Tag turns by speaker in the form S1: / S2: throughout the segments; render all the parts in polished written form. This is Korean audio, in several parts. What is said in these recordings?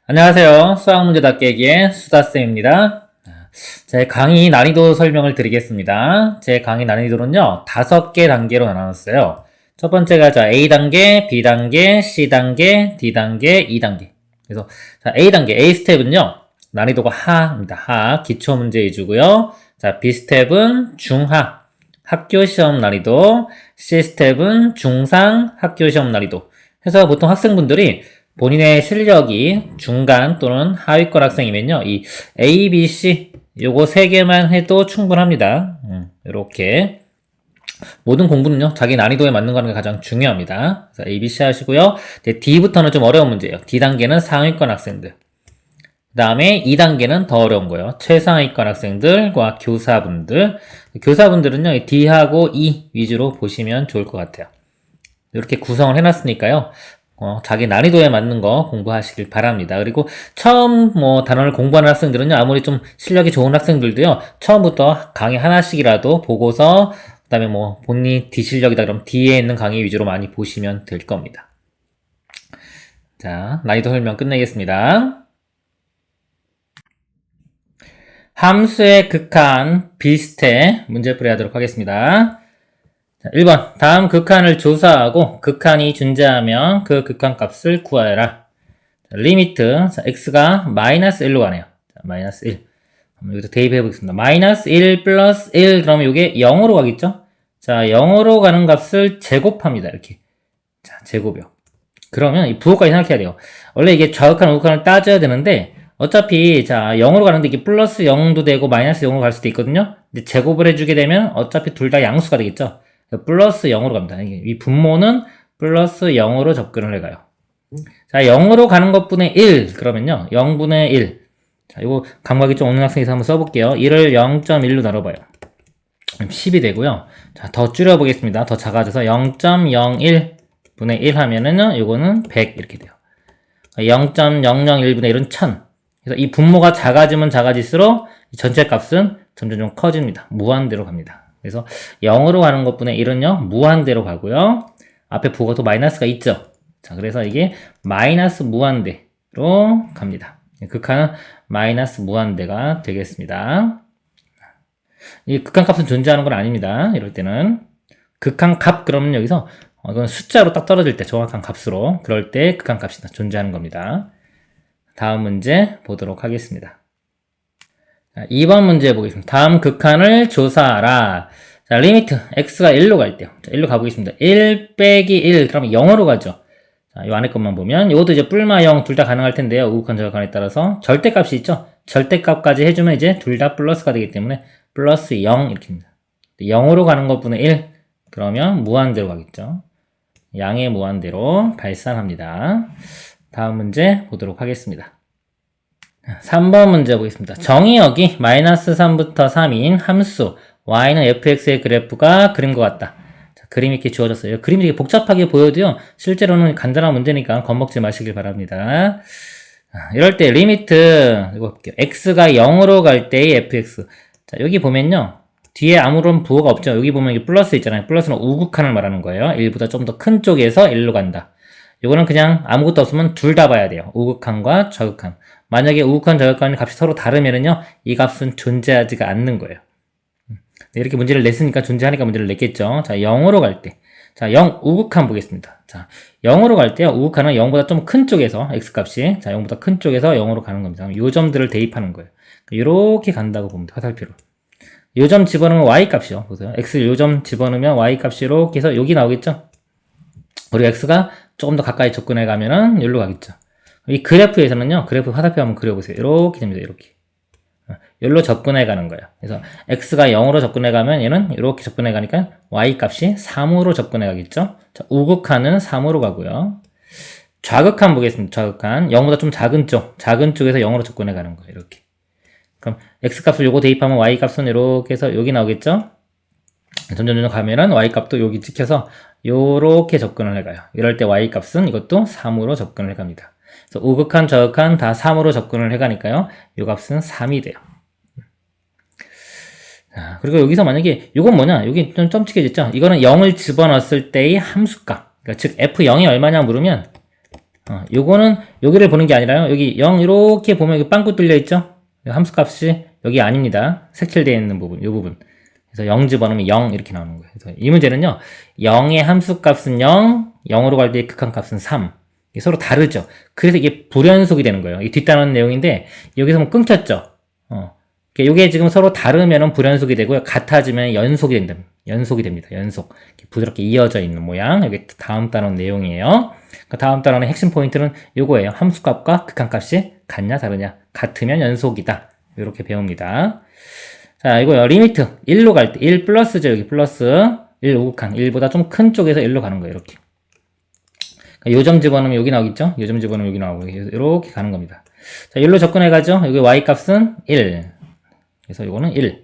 S1: 안녕하세요. 수학문제답 깨기의 수다쌤입니다. 제 강의 난이도 설명을 드리겠습니다. 제 강의 난이도는요, 5개 단계로 나눴어요. 첫 번째가 A단계, B단계, C단계, D단계, E단계. 그래서 A단계, A 스텝은요, 난이도가 하입니다. 하, 기초문제 위주고요. B 스텝은 중하, 학교시험 난이도, C 스텝은 중상, 학교시험 난이도. 그래서 보통 학생분들이 본인의 실력이 중간 또는 하위권 학생이면요, 이 A, B, C 요거 3개만 해도 충분합니다. 이렇게 모든 공부는요, 자기 난이도에 맞는 거는 게 가장 중요합니다. 그래서 A, B, C 하시고요. 이제 D부터는 좀 어려운 문제예요. D단계는 상위권 학생들. 그 다음에 2단계는 더 어려운 거예요. 최상위권 학생들과 교사분들. 교사분들은요, D하고 E 위주로 보시면 좋을 것 같아요. 이렇게 구성을 해놨으니까요. 자기 난이도에 맞는 거 공부하시길 바랍니다. 그리고 처음 단원을 공부하는 학생들은요, 아무리 좀 실력이 좋은 학생들도요, 처음부터 강의 하나씩이라도 보고서, 그 다음에 본인이 D 실력이다 그럼 D에 있는 강의 위주로 많이 보시면 될 겁니다. 자, 난이도 설명 끝내겠습니다. 함수의 극한 비슷해 문제풀이 하도록 하겠습니다. 1번 다음 극한을 조사하고 극한이 존재하면 그 극한 값을 구하여라. 리미트 x가 마이너스 1로 가네요. 마이너스 1. 여기서 대입해 보겠습니다. 마이너스 1 플러스 1 그러면 이게 0으로 가겠죠? 자, 0으로 가는 값을 제곱합니다. 이렇게. 자, 제곱이요. 그러면 이 부호까지 생각해야 돼요. 원래 이게 좌극한, 우극한을 따져야 되는데 어차피 자 0으로 가는데 이게 플러스 0도 되고 마이너스 0으로 갈 수도 있거든요. 근데 제곱을 해주게 되면 어차피 둘 다 양수가 되겠죠. 플러스 0으로 갑니다. 이 분모는 플러스 0으로 접근을 해가요. 자, 0으로 가는 것분의 1 그러면요 0분의 1. 자, 이거 감각이 좀 없는 학생에서 한번 써볼게요. 1을 0.1로 나눠봐요. 10이 되고요. 자, 더 줄여보겠습니다. 더 작아져서 0.01분의 1 하면은 요거는 100 이렇게 돼요. 0.001분의 1은 1000. 그래서 이 분모가 작아지면 작아질수록 전체 값은 점점 좀 커집니다. 무한대로 갑니다. 그래서 0으로 가는 것분의 1은요, 무한대로 가고요. 앞에 부호가 또 마이너스가 있죠. 자, 그래서 이게 마이너스 무한대로 갑니다. 극한은 마이너스 무한대가 되겠습니다. 이 극한값은 존재하는 건 아닙니다. 이럴 때는. 극한값, 그러면 여기서, 이건 숫자로 딱 떨어질 때 정확한 값으로, 그럴 때 극한값이 존재하는 겁니다. 다음 문제 보도록 하겠습니다. 자, 2번 문제 보겠습니다. 다음 극한을 조사하라. 자, 리미트 x가 1로 갈 때요. 자, 1로 가보겠습니다. 1 빼기 1 그러면 0으로 가죠. 자, 이 안에 것만 보면 이것도 이제 뿔마 0 둘 다 가능할 텐데요. 우극한 저극한에 따라서 절대값이 있죠. 절대값까지 해주면 이제 둘 다 플러스가 되기 때문에 플러스 0 이렇게입니다. 0으로 가는 것분의 1 그러면 무한대로 가겠죠. 양의 무한대로 발산합니다. 다음 문제 보도록 하겠습니다. 3번 문제 보겠습니다. 정의역이 마이너스 3부터 3인 함수 y는 fx의 그래프가 그림과 같다. 자, 그림이 이렇게 주어졌어요. 그림이 되게 복잡하게 보여도요. 실제로는 간단한 문제니까 겁먹지 마시길 바랍니다. 이럴 때 리미트 이거 볼게요. x가 0으로 갈 때의 fx. 자, 여기 보면요. 뒤에 아무런 부호가 없죠. 여기 보면 이게 플러스 있잖아요. 플러스는 우극한을 말하는 거예요. 1보다 좀 더 큰 쪽에서 1로 간다. 이거는 그냥 아무것도 없으면 둘 다 봐야 돼요. 우극한과 좌극한. 만약에 우극한, 좌극한 값이 서로 다르면은요, 이 값은 존재하지가 않는 거예요. 이렇게 문제를 냈으니까 존재하니까 문제를 냈겠죠. 자, 0으로 갈 때. 자, 0, 우극한 보겠습니다. 자, 0으로 갈 때요, 우극한은 0보다 좀 큰 쪽에서, x값이. 자, 0보다 큰 쪽에서 0으로 가는 겁니다. 요 점들을 대입하는 거예요. 이렇게 간다고 봅니다. 화살표로. 요 점 집어넣으면 y 값이요. 보세요. x 요 점 집어넣으면 y 값이 이렇게 해서 여기 나오겠죠? 그리고 x가 조금 더 가까이 접근해 가면은 여기로 가겠죠. 이 그래프에서는요, 그래프 화살표 한번 그려보세요. 이렇게 됩니다. 이렇게. 여기로 접근해 가는 거예요. 그래서 x가 0으로 접근해 가면 얘는 이렇게 접근해 가니까 y 값이 3으로 접근해 가겠죠. 자, 우극한은 3으로 가고요. 좌극한 보겠습니다. 좌극한 0보다 좀 작은 쪽에서 0으로 접근해 가는 거예요. 이렇게. 그럼 x 값을 요거 대입하면 y 값은 이렇게 해서 여기 나오겠죠. 점점 가면은 y 값도 여기 찍혀서 요렇게 접근을 해가요. 이럴 때 y 값은 이것도 3으로 접근을 해갑니다. 그래서 우극한, 좌극한 다 3으로 접근을 해가니까요. 요 값은 3이 돼요. 자, 그리고 여기서 만약에 요건 뭐냐? 여기 좀 점찍해졌죠? 이거는 0을 집어넣었을 때의 함수값. 그러니까 즉 f0이 얼마냐 물으면 요거는 여기를 보는 게 아니라요. 여기 0 이렇게 보면 여기 빵꾸 뚫려 있죠? 함수값이 여기 아닙니다. 색칠되어 있는 부분, 이 부분. 그래서 0 집어넣으면 0 이렇게 나오는 거예요. 그래서 이 문제는요. 0의 함수값은 0, 0으로 갈 때 극한값은 3. 이게 서로 다르죠. 그래서 이게 불연속이 되는 거예요. 이 뒤따르는 내용인데 여기서 뭐 끊겼죠. 이게 지금 서로 다르면은 불연속이 되고요. 같아지면 연속이 된다. 연속이 됩니다. 연속. 이렇게 부드럽게 이어져 있는 모양. 여기 다음 단원 내용이에요. 그 다음 단원의 핵심 포인트는 요거예요. 함수값과 극한값이 같냐 다르냐. 같으면 연속이다. 이렇게 배웁니다. 자, 이거요. 리미트 1로 갈 때 1 플러스죠. 여기 플러스 1 우극한 1보다 좀 큰 쪽에서 1로 가는 거예요. 이렇게. 요점 집어넣으면 여기 나오겠죠? 요점 집어넣으면 여기 나오고 이렇게 가는 겁니다. 자, 1로 접근해가죠. 여기 y값은 1. 그래서 이거는 1.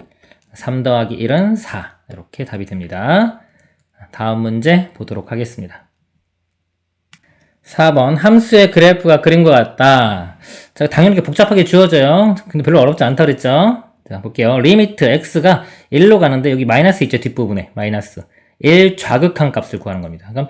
S1: 3 더하기 1은 4. 이렇게 답이 됩니다. 다음 문제 보도록 하겠습니다. 4번 함수의 그래프가 그린 것 같다. 자, 당연히 이렇게 복잡하게 주어져요. 근데 별로 어렵지 않다 그랬죠? 자, 볼게요. 리미트 x가 1로 가는데 여기 마이너스 있죠? 뒷부분에 마이너스 1 좌극한 값을 구하는 겁니다. 그럼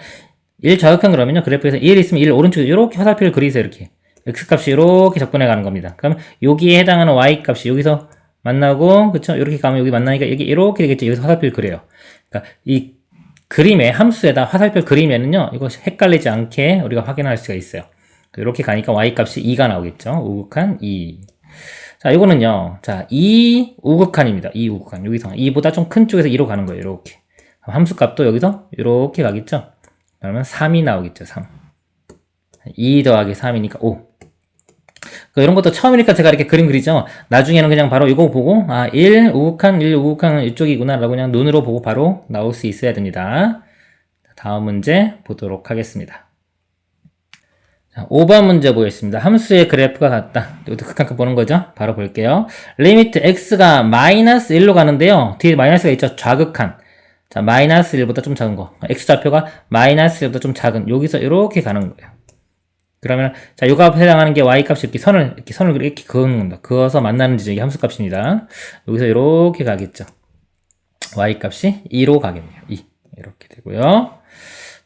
S1: 1 좌극한 그러면요. 그래프에서 1 있으면 1 오른쪽에 이렇게 화살표를 그리세요. 이렇게 x값이 이렇게 접근해 가는 겁니다. 그럼 여기에 해당하는 y값이 여기서 만나고 그쵸? 이렇게 가면 여기 만나니까 여기 이렇게 되겠죠? 여기서 화살표를 그려요. 그러니까 이 그림에 함수에다 화살표 그리면은요. 이거 헷갈리지 않게 우리가 확인할 수가 있어요. 이렇게 가니까 y값이 2가 나오겠죠? 우극한 2. 자, 이거는요. 자, 2 우극한입니다. 2 우극한. 여기서 2보다 좀 큰 쪽에서 2로 가는 거예요. 이렇게. 함수값도 여기서 이렇게 가겠죠? 그러면 3이 나오겠죠. 3. 2 더하기 3이니까 5. 이런 것도 처음이니까 제가 이렇게 그림 그리죠. 나중에는 그냥 바로 이거 보고 1 우극한은 이쪽이구나 라고 그냥 눈으로 보고 바로 나올 수 있어야 됩니다. 다음 문제 보도록 하겠습니다. 자, 5번 문제 보겠습니다. 함수의 그래프가 같다. 이것도 극한값 보는 거죠. 바로 볼게요. 리미트 x가 마이너스 1로 가는데요. 뒤에 마이너스가 있죠. 좌극한. 자, 마이너스 1보다 좀 작은 거. x좌표가 마이너스 1보다 좀 작은. 여기서 이렇게 가는 거예요. 그러면 자, 요 값에 해당하는 게 y값이 이렇게 선을 이렇게 그은 겁니다. 그어서 만나는 지점이 함수값입니다. 여기서 이렇게 가겠죠. y값이 2로 가겠네요. 2. 이렇게 되고요.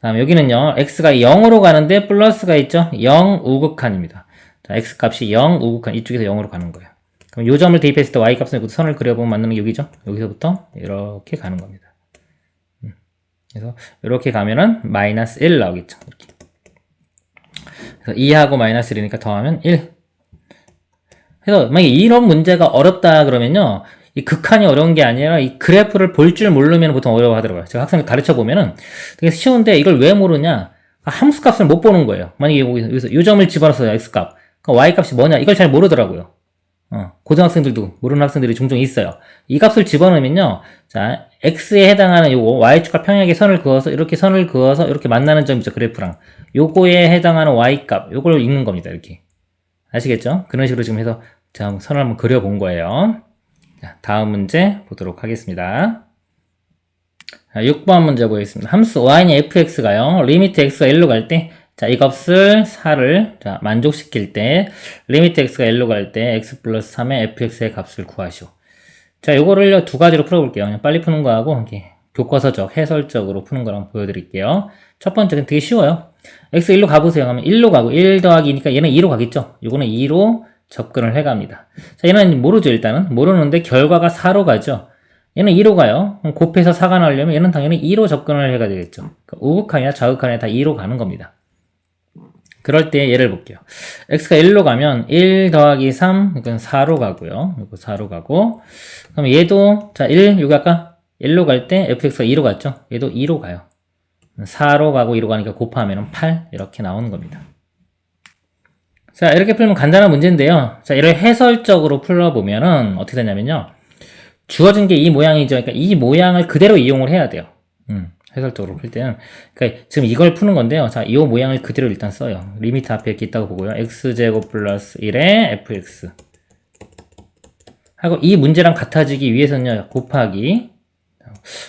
S1: 다음에 여기는요. x가 0으로 가는데 플러스가 있죠. 0 우극한입니다. 자, x값이 0 우극한 이쪽에서 0으로 가는 거예요. 그럼 요 점을 대입했을 때 y값은 선을 그려보면 만나는 게 여기죠. 여기서부터 이렇게 가는 겁니다. 그래서 이렇게 가면은 마이너스 1 나오겠죠. 이렇게. 그래서 2하고 마이너스 1이니까 더하면 1. 그래서 만약에 이런 문제가 어렵다 그러면요. 이 극한이 어려운 게 아니라 이 그래프를 볼 줄 모르면 보통 어려워하더라고요. 제가 학생들 가르쳐 보면은 되게 쉬운데 이걸 왜 모르냐? 함수값을 못 보는 거예요. 만약에 여기서 이 점을 집어넣었어요. x값. 그럼 y값이 뭐냐? 이걸 잘 모르더라고요. 고등학생들도 모르는 학생들이 종종 있어요. 이 값을 집어넣으면요. 자, x에 해당하는 요거 y축과 평행하게 선을 그어서 이렇게 만나는 점이죠. 그래프랑. 요거에 해당하는 y값, 요걸 읽는 겁니다. 이렇게. 아시겠죠? 그런 식으로 지금 해서 제가 선을 한번 그려본 거예요. 자, 다음 문제 보도록 하겠습니다. 자, 6번 문제 보겠습니다. 함수 y는 fx가요. 리미트 x가 1로 갈 때, 자, 이 값을 4를 자, 만족시킬 때, 리미트 x가 1로 갈 때 x 플러스 3의 fx의 값을 구하시오. 자, 요거를 두 가지로 풀어볼게요. 그냥 빨리 푸는 거하고, 이렇게 교과서적, 해설적으로 푸는 거랑 보여드릴게요. 첫 번째는 되게 쉬워요. x 1로 가보세요. 하면 1로 가고, 1 더하기 2니까 얘는 2로 가겠죠? 요거는 2로 접근을 해갑니다. 자, 얘는 모르죠, 일단은. 모르는데 결과가 4로 가죠. 얘는 2로 가요. 그럼 곱해서 4가 나오려면 얘는 당연히 2로 접근을 해가 되겠죠. 그러니까 우극한이나 좌극한이나 다 2로 가는 겁니다. 그럴 때 예를 볼게요. x가 1로 가면 1 더하기 3, 이건 4로 가고요. 이거 4로 가고. 그럼 얘도, 자, 1, 여기 아까 1로 갈 때 fx가 2로 갔죠? 얘도 2로 가요. 4로 가고 2로 가니까 곱하면 8, 이렇게 나오는 겁니다. 자, 이렇게 풀면 간단한 문제인데요. 자, 이를 해설적으로 풀어보면은 어떻게 되냐면요. 주어진 게 이 모양이죠. 그러니까 이 모양을 그대로 이용을 해야 돼요. 해설적으로 풀 때는. 그러니까 지금 이걸 푸는 건데요. 자, 이 모양을 그대로 일단 써요. 리미트 앞에 이렇게 있다고 보고요. x제곱 플러스 1의 fx. 하고 이 문제랑 같아지기 위해서는요. 곱하기.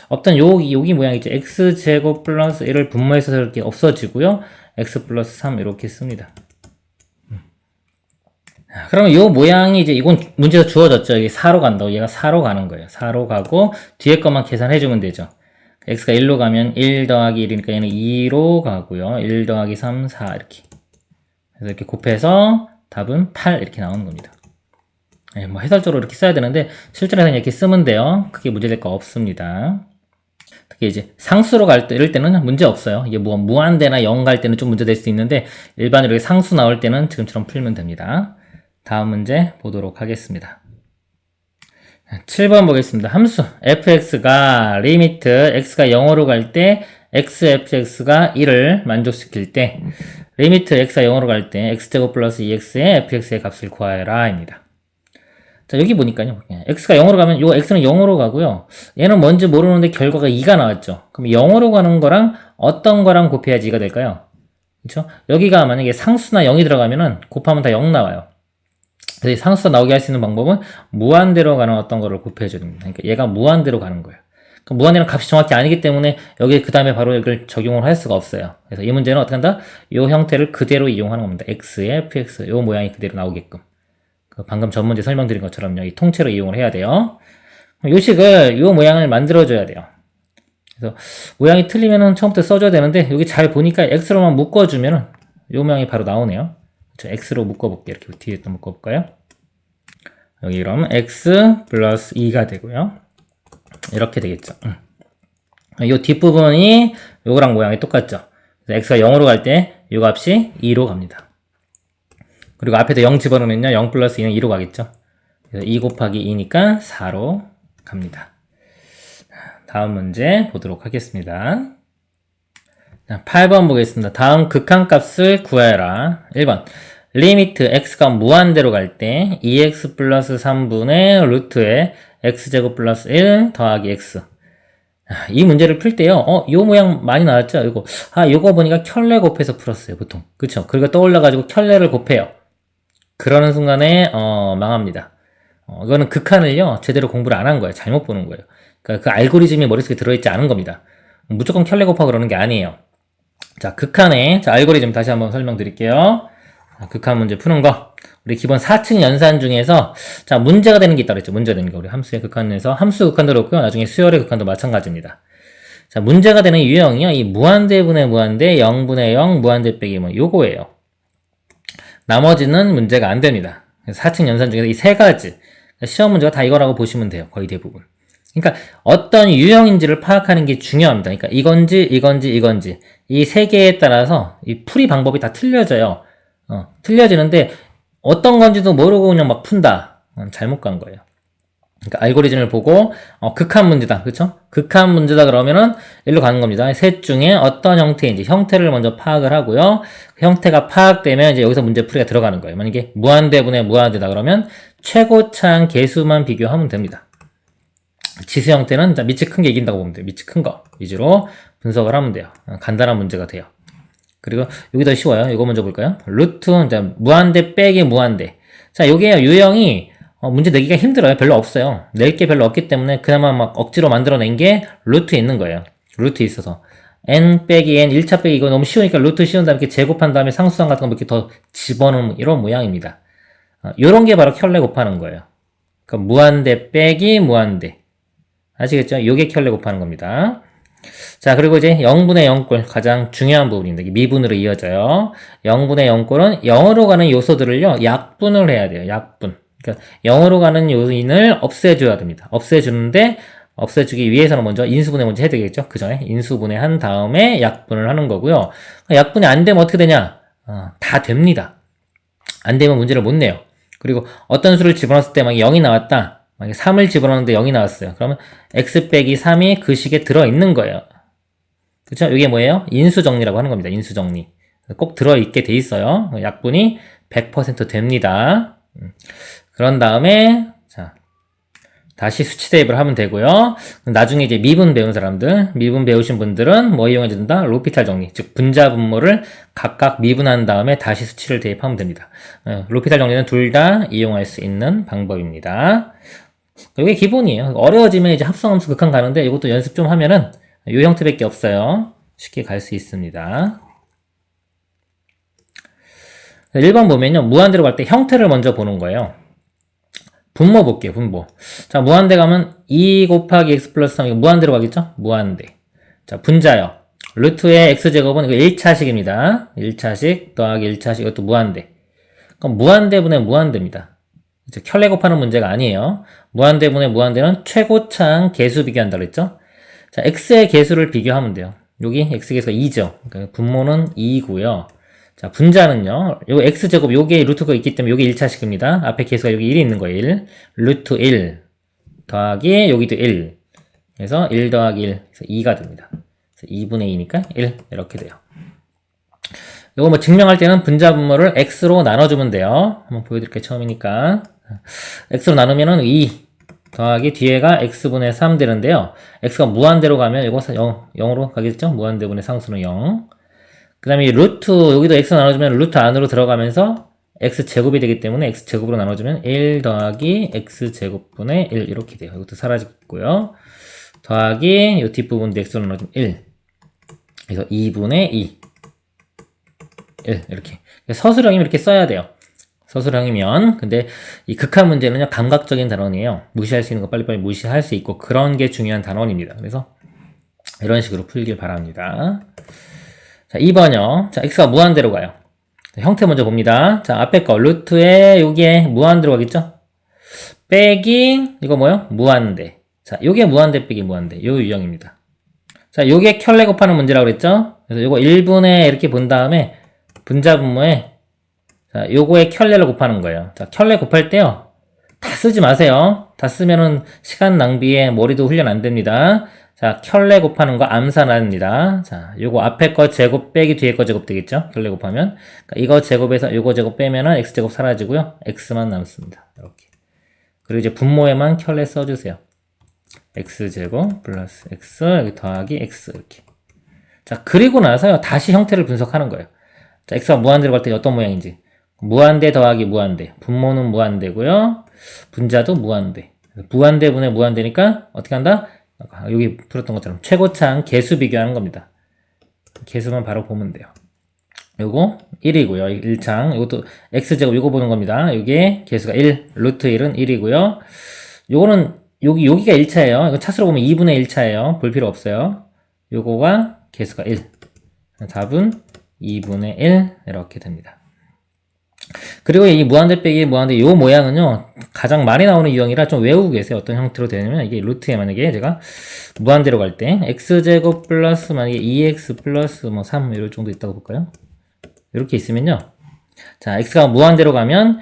S1: 없던 여기 모양이 있죠. x제곱 플러스 1을 분모해서 이렇게 없어지고요. x 플러스 3 이렇게 씁니다. 그러면 이 모양이 이제 이건 문제가 주어졌죠. 이게 4로 간다고. 얘가 4로 가는 거예요. 4로 가고 뒤에 것만 계산해주면 되죠. x가 1로 가면 1 더하기 1이니까 얘는 2로 가고요. 1 더하기 3, 4 이렇게. 그래서 이렇게 곱해서 답은 8 이렇게 나오는 겁니다. 네, 뭐 해설적으로 이렇게 써야 되는데 실전에서 이렇게 쓰면 돼요. 크게 문제될 거 없습니다. 특히 이제 상수로 갈 때 이럴 때는 문제 없어요. 이게 뭐 무한대나 0 갈 때는 좀 문제 될 수 있는데 일반으로 이렇게 상수 나올 때는 지금처럼 풀면 됩니다. 다음 문제 보도록 하겠습니다. 7번 보겠습니다. 함수 fx가 리미트 x가 0으로 갈 때 xfx가 1을 만족시킬 때 리미트 x가 0으로 갈 때 x제곱 플러스 2x의 fx의 값을 구하여라 입니다. 자, 여기 보니까요. x가 0으로 가면 요 x는 0으로 가고요. 얘는 뭔지 모르는데 결과가 2가 나왔죠. 그럼 0으로 가는 거랑 어떤 거랑 곱해야지 2가 될까요? 그쵸? 여기가 만약에 상수나 0이 들어가면은 곱하면 다 0 나와요. 그래서 상수가 나오게 할 수 있는 방법은 무한대로 가는 어떤 거를 곱해줘야 됩니다. 그러니까 얘가 무한대로 가는 거예요. 그러니까 무한대는 값이 정확히 아니기 때문에 여기 그 다음에 바로 이걸 적용을 할 수가 없어요. 그래서 이 문제는 어떻게 한다? 이 형태를 그대로 이용하는 겁니다. x의 fx, 이 모양이 그대로 나오게끔. 방금 전 문제 설명드린 것처럼요. 이 통째로 이용을 해야 돼요. 요식을 이 모양을 만들어줘야 돼요. 그래서 모양이 틀리면은 처음부터 써줘야 되는데 여기 잘 보니까 x로만 묶어주면은 이 모양이 바로 나오네요. 그렇죠? x로 묶어볼게요. 이렇게 뒤에 또 묶어볼까요? 여기 그럼 x 플러스 2가 되고요. 이렇게 되겠죠. 이 뒷부분이 요거랑 모양이 똑같죠. 그래서 x가 0으로 갈 때 이 값이 2로 갑니다. 그리고 앞에도 0 집어넣으면요. 0 플러스 2는 2로 가겠죠. 그래서 2 곱하기 2니까 4로 갑니다. 다음 문제 보도록 하겠습니다. 8번 보겠습니다. 다음 극한값을 구하여라. 1번 리미트 x가 무한대로 갈 때 2x 플러스 3분의 루트에 x제곱 플러스 1 더하기 x. 이 문제를 풀 때요. 요 모양 많이 나왔죠? 요거 보니까 켤레 곱해서 풀었어요, 보통. 그쵸? 그리고 떠올라가지고 켤레를 곱해요. 그러는 순간에, 망합니다. 이거는 극한을요, 제대로 공부를 안 한 거예요. 잘못 보는 거예요. 그러니까 그 알고리즘이 머릿속에 들어있지 않은 겁니다. 무조건 켤레 곱하고 그러는 게 아니에요. 자, 극한의, 자, 알고리즘 다시 한번 설명드릴게요. 자, 극한 문제 푸는 거. 우리 기본 4층 연산 중에서, 자, 문제가 되는 게 있다고 그랬죠. 문제가 되는 거. 우리 함수의 극한에서, 함수 극한도 그렇고요. 나중에 수열의 극한도 마찬가지입니다. 자, 문제가 되는 유형이요. 이 무한대분의 무한대, 0분의 0, 무한대 빼기 뭐, 요거예요. 나머지는 문제가 안 됩니다. 4층 연산 중에서 이 세 가지. 시험 문제가 다 이거라고 보시면 돼요. 거의 대부분. 그러니까 어떤 유형인지를 파악하는 게 중요합니다. 그러니까 이건지 이 세 개에 따라서 이 풀이 방법이 다 틀려져요. 틀려지는데 어떤 건지도 모르고 그냥 막 푼다. 잘못 간 거예요. 그러니까 알고리즘을 보고 극한 문제다. 그렇죠? 극한 문제다 그러면은 일로 가는 겁니다. 셋 중에 어떤 형태인지 형태를 먼저 파악을 하고요. 그 형태가 파악되면 이제 여기서 문제 풀이가 들어가는 거예요. 만약에 무한대분의 무한대다 그러면 최고차항 개수만 비교하면 됩니다. 지수 형태는 밑이 큰 게 이긴다고 보면 돼요. 밑이 큰 거 위주로 분석을 하면 돼요. 간단한 문제가 돼요. 그리고 여기 더 쉬워요. 이거 먼저 볼까요? 루트, 무한대 빼기 무한대. 자, 요게 유형이 문제 내기가 힘들어요. 별로 없어요. 낼 게 별로 없기 때문에 그나마 막 억지로 만들어낸 게 루트에 있는 거예요. 루트에 있어서. n 빼기 n, 1차 빼기 이거 너무 쉬우니까 루트 씌운 다음에 이렇게 제곱한 다음에 상수항 같은 거 이렇게 더 집어넣는 이런 모양입니다. 요런 게 바로 켤레 곱하는 거예요. 그러니까 무한대 빼기 무한대. 아시겠죠? 요게 켤레 곱하는 겁니다. 자, 그리고 이제 0분의 0꼴 가장 중요한 부분입니다. 미분으로 이어져요. 0분의 0꼴은 0으로 가는 요소들을요, 약분을 해야 돼요. 약분. 그러니까 0으로 가는 요인을 없애줘야 됩니다. 없애주는데 없애주기 위해서는 먼저 인수분해 먼저 해야 되겠죠? 그 전에 인수분해 한 다음에 약분을 하는 거고요. 약분이 안 되면 어떻게 되냐? 다 됩니다. 안 되면 문제를 못 내요. 그리고 어떤 수를 집어넣었을 때 막 0이 나왔다. 만약에 3을 집어넣었는데 0이 나왔어요. 그러면 x 빼기 3이 그 식에 들어있는 거예요. 그쵸? 이게 뭐예요? 인수정리라고 하는 겁니다. 인수정리. 꼭 들어있게 돼 있어요. 약분이 100% 됩니다. 그런 다음에 자 다시 수치 대입을 하면 되고요. 나중에 이제 미분 배운 사람들, 미분 배우신 분들은 뭐 이용해 준다? 로피탈 정리, 즉 분자 분모를 각각 미분한 다음에 다시 수치를 대입하면 됩니다. 로피탈 정리는 둘 다 이용할 수 있는 방법입니다. 이게 기본이에요. 어려워지면 이제 합성함수 극한 가는데 이것도 연습 좀 하면은 이 형태밖에 없어요. 쉽게 갈 수 있습니다. 1번 보면요. 무한대로 갈 때 형태를 먼저 보는 거예요. 분모 볼게요. 분모. 자, 무한대 가면 2 곱하기 x 플러스 3 이거 무한대로 가겠죠? 무한대. 자, 분자요. 루트의 x제곱은 이거 1차식입니다. 1차식 더하기 1차식 이것도 무한대. 그럼 무한대분의 무한대입니다. 켤레 곱하는 문제가 아니에요. 무한대분의 무한대는 최고차항 개수 비교한다고 했죠. 자, x의 개수를 비교하면 돼요. 여기 x 개수가 2죠. 그러니까 분모는 2고요. 자, 분자는요. 요 x제곱 요게 루트가 있기 때문에 요게 1차식입니다. 앞에 개수가 여기 1이 있는 거예요. 1. 루트 1 더하기 여기도 1. 그래서 1 더하기 1. 그래서 2가 됩니다. 그래서 2분의 2니까 1 이렇게 돼요. 요거 뭐 증명할 때는 분자 분모를 x로 나눠주면 돼요. 한번 보여드릴게요. 처음이니까. x로 나누면은 2 더하기 뒤에가 x분의 3 되는데요. x가 무한대로 가면 이거 0으로 가겠죠? 무한대분의 상수는 0. 그 다음에 루트, 여기도 x 나눠주면 루트 안으로 들어가면서 x제곱이 되기 때문에 x제곱으로 나눠주면 1 더하기 x제곱분의 1 이렇게 돼요. 이것도 사라지고요. 더하기 이 뒷부분도 x로 나눠주면 1. 그래서 2분의 2. 1 이렇게. 서술형이면 이렇게 써야 돼요. 서술형이면. 근데 이 극한 문제는요, 감각적인 단원이에요. 무시할 수 있는 거 빨리빨리 무시할 수 있고 그런 게 중요한 단원입니다. 그래서 이런 식으로 풀길 바랍니다. 자, 2번요. 자, x가 무한대로 가요. 형태 먼저 봅니다. 자, 앞에 거 루트에 여기에 무한대로 가겠죠? 빼기 이거 뭐요? 무한대. 자, 요게 무한대 빼기 무한대. 요 유형입니다. 자, 요게 켤레 곱하는 문제라고 그랬죠? 그래서 요거 1분의 이렇게 본 다음에 분자 분모에 자, 요거에 켤레를 곱하는 거예요. 자, 켤레 곱할 때요. 다 쓰지 마세요. 다 쓰면은 시간 낭비에 머리도 훈련 안 됩니다. 자, 켤레 곱하는 거 암산합니다. 자, 요거 앞에 거 제곱 빼기 뒤에 거 제곱 되겠죠? 켤레 곱하면. 그러니까 이거 제곱에서 요거 제곱 빼면은 x제곱 사라지고요. x만 남습니다. 이렇게. 그리고 이제 분모에만 켤레 써주세요. x제곱 플러스 x 여기 더하기 x 이렇게. 자, 그리고 나서요. 다시 형태를 분석하는 거예요. 자, x가 무한대로 갈 때 어떤 모양인지. 무한대 더하기 무한대. 분모는 무한대고요. 분자도 무한대. 무한대분의 무한대니까 어떻게 한다? 여기 풀었던 것처럼 최고차항 개수 비교하는 겁니다. 개수만 바로 보면 돼요. 요거 1이고요. 1창. 이것도 x제곱 요거 보는 겁니다. 요게 개수가 1, 루트 1은 1이고요. 요거는 여기가 1차예요. 이거 차수로 보면 2분의 1차예요. 볼 필요 없어요. 요거가 개수가 1. 답은 2분의 1 이렇게 됩니다. 그리고 이 무한대 빼기 무한대 요 모양은요 가장 많이 나오는 유형이라 좀 외우고 계세요. 어떤 형태로 되냐면 이게 루트에 만약에 제가 무한대로 갈 때 x제곱 플러스 만약에 2x 플러스 뭐 3 이럴 정도 있다고 볼까요? 이렇게 있으면요. 자, x가 무한대로 가면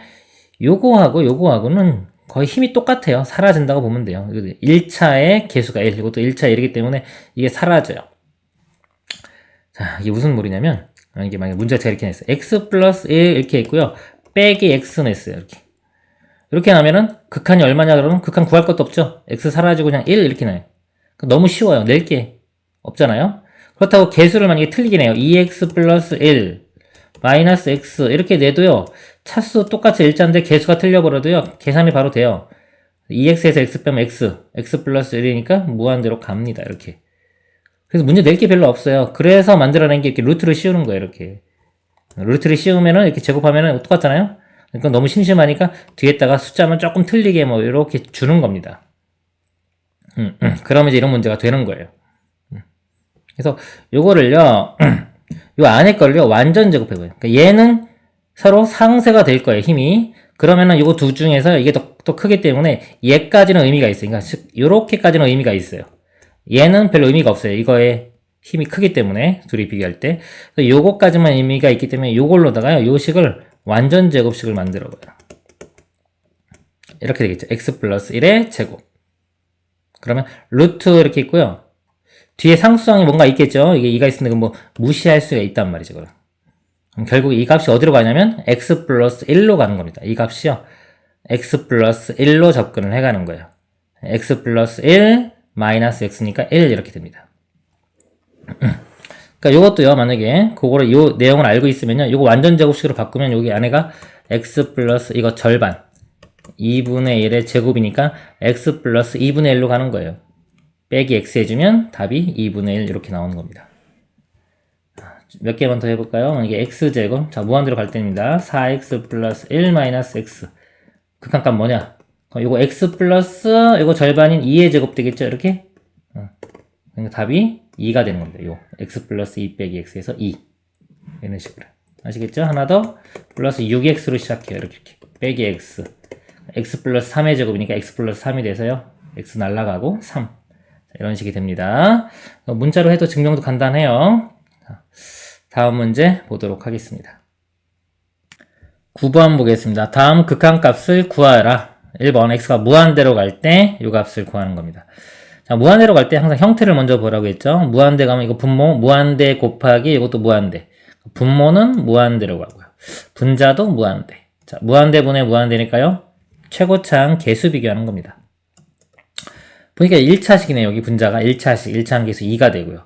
S1: 요거하고는 거의 힘이 똑같아요. 사라진다고 보면 돼요. 1차의 개수가 1, 이것도 1차 1이기 때문에 이게 사라져요. 자, 이게 무슨 말이냐면 이게 만약에 문제가 제가 이렇게 냈어요. x 플러스 1 이렇게 있고요. 빼기 x 냈어요. 이렇게 나면은 극한이 얼마냐 그러면 극한 구할 것도 없죠. x 사라지고 그냥 1 이렇게 나요. 너무 쉬워요. 낼 게 없잖아요. 그렇다고 개수를 만약에 틀리게 내요. 2x 플러스 1 마이너스 x 이렇게 내도요. 차수 똑같이 일자인데 개수가 틀려버려도요. 계산이 바로 돼요. 2x에서 x 빼면 x 플러스 1이니까 무한대로 갑니다. 이렇게. 그래서 문제 낼 게 별로 없어요. 그래서 만들어낸 게 이렇게 루트를 씌우는 거예요. 이렇게. 루트를 씌우면은 이렇게 제곱하면은 똑같잖아요? 그러니까 너무 심심하니까 뒤에다가 숫자만 조금 틀리게 뭐 이렇게 주는 겁니다. 그러면 이제 이런 문제가 되는 거예요. 그래서 요거를요, 요 안에 걸요, 완전 제곱해봐요. 그러니까 얘는 서로 상쇄가 될 거예요, 힘이. 그러면은 요거 두 중에서 이게 더 크기 때문에 얘까지는 의미가 있어요. 그러니까 요렇게까지는 의미가 있어요. 얘는 별로 의미가 없어요. 이거에 힘이 크기 때문에 둘이 비교할 때. 요거까지만 의미가 있기 때문에 요걸로다가요. 요 식을 완전 제곱식을 만들어 봐요. 이렇게 되겠죠. x 플러스 1의 제곱. 그러면 루트 이렇게 있고요. 뒤에 상수항이 뭔가 있겠죠. 이게 2가 있으니까 뭐 무시할 수가 있단 말이죠. 그럼 결국 이 값이 어디로 가냐면 x 플러스 1로 가는 겁니다. 이 값이요. x 플러스 1로 접근을 해가는 거예요. x 플러스 1 마이너스 x니까 1 이렇게 됩니다. 그러니까 요것도요, 만약에 그거를 요 내용을 알고 있으면요, 요거 완전 제곱식으로 바꾸면 여기 안에가 x 플러스 이거 절반 2분의 1의 제곱이니까 x 플러스 2분의 1로 가는 거예요. 빼기 x 해주면 답이 2분의 1 이렇게 나오는 겁니다. 몇 개만 더 해볼까요? 만약에 x제곱, 자, 무한대로 갈 때입니다. 4x 플러스 1 마이너스 x. 극한값 뭐냐? 요거 x 플러스 요거 절반인 2의 제곱 되겠죠? 이렇게 그러니까 답이 2가 되는 겁니다. 요 x 플러스 2 빼기 x에서 2 이런 식으로. 아시겠죠? 하나 더 플러스 6x로 시작해요. 이렇게 빼기 x 플러스 3의 제곱이니까 x 플러스 3이 돼서요. x 날라가고 3 이런 식이 됩니다. 문자로 해도 증명도 간단해요. 다음 문제 보도록 하겠습니다. 9번 보겠습니다. 다음 극한값을 구하라. 1번 x가 무한대로 갈 때 이 값을 구하는 겁니다. 자, 무한대로 갈 때 항상 형태를 먼저 보라고 했죠. 무한대 가면 이거 분모 무한대 곱하기 이것도 무한대. 분모는 무한대로 가고요. 분자도 무한대. 자, 무한대분의 무한대니까요. 최고차항 개수 비교하는 겁니다. 보니까 1차식이네요. 여기 분자가 1차식, 1차항 개수 2가 되고요.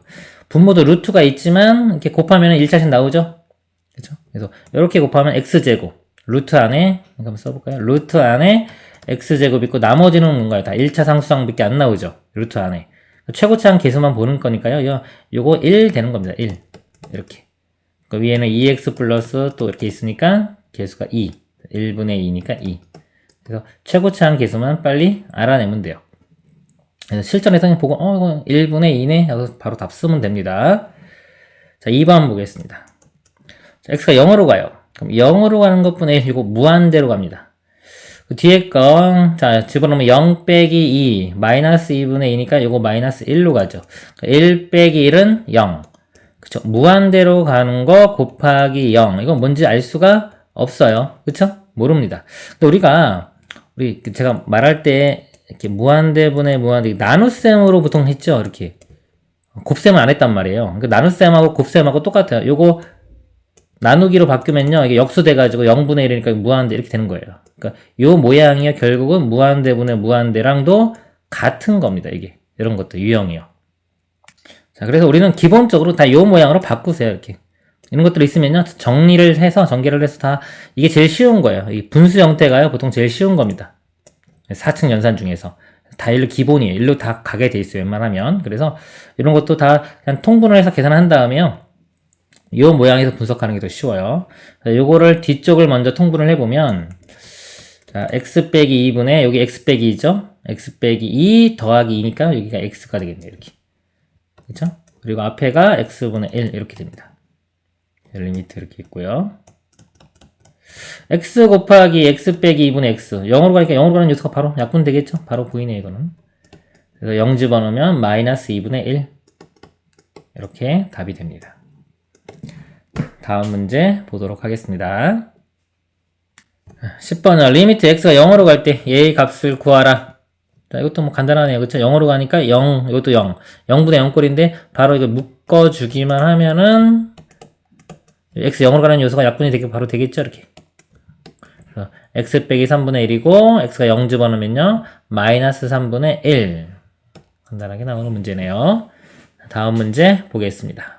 S1: 분모도 루트가 있지만 이렇게 곱하면 1차식 나오죠? 그죠? 그래서 이렇게 곱하면 x제곱, 루트 안에 한번 써볼까요? 루트 안에 x제곱 있고 나머지는 뭔가요? 다 1차 상수항밖에 안 나오죠? 루트 안에. 최고차항 개수만 보는 거니까요. 요거 1 되는 겁니다. 1. 이렇게. 그 위에는 2x 플러스 또 이렇게 있으니까 개수가 2. 1분의 2니까 2. 그래서 최고차항 개수만 빨리 알아내면 돼요. 그래서 실전에서 보고 이거 1분의 2네 하고 바로 답 쓰면 됩니다. 자, 2번 보겠습니다. 자, x가 0으로 가요. 그럼 0으로 가는 것분에 이거 무한대로 갑니다. 그 뒤에 거, 자, 집어넣으면 0 빼기 2, 마이너스 2분의 2니까 이거 마이너스 1로 가죠. 1 빼기 1은 0. 그쵸? 무한대로 가는 거 곱하기 0. 이건 뭔지 알 수가 없어요. 그쵸? 모릅니다. 근데 제가 말할 때 이렇게 무한대분의 무한대, 나눗셈으로 보통 했죠? 이렇게. 곱셈을 안 했단 말이에요. 그러니까 나눗셈하고 곱셈하고 똑같아요. 요거 나누기로 바뀌면요. 이게 역수돼가지고 0분의 1이니까 무한대 이렇게 되는 거예요. 그러니까 요 모양이요. 결국은 무한대분의 무한대랑도 같은 겁니다. 이게. 이런 것도 유형이요. 자, 그래서 우리는 기본적으로 다 요 모양으로 바꾸세요. 이렇게. 이런 것들이 있으면요. 전개를 해서 다 이게 제일 쉬운 거예요. 이 분수 형태가요. 보통 제일 쉬운 겁니다. 4층 연산 중에서. 다 일로 기본이에요. 일로 다 가게 돼 있어요. 웬만하면. 그래서 이런 것도 다 그냥 통분을 해서 계산한 다음에요. 이 모양에서 분석하는 게 더 쉬워요. 요거를 뒤쪽을 먼저 통분을 해보면, 자, x 빼기 2분의, 여기 x 빼기 2죠? x 빼기 2 더하기 2니까 여기가 x가 되겠네요. 이렇게. 그쵸? 그리고 앞에가 x분의 1 이렇게 됩니다. 리미트 이렇게 있고요. x 곱하기 x 빼기 2분의 x 0으로 가니까 0으로 가는 요소가 바로 약분 되겠죠? 바로 보이네 이거는. 그래서 0 집어넣으면 마이너스 2분의 1 이렇게 답이 됩니다. 다음 문제 보도록 하겠습니다. 10번은 리미트 x가 0으로 갈 때 얘의 값을 구하라. 자, 이것도 뭐 간단하네요. 그쵸? 0으로 가니까 0, 이것도 0. 0분의 0꼴인데 바로 이거 묶어주기만 하면은 x 0으로 가는 요소가 약분이 되게 바로 되겠죠? 이렇게. 그래서 x 빼기 3분의 1이고 x가 0 집어넣으면요. 마이너스 3분의 1. 간단하게 나오는 문제네요. 다음 문제 보겠습니다.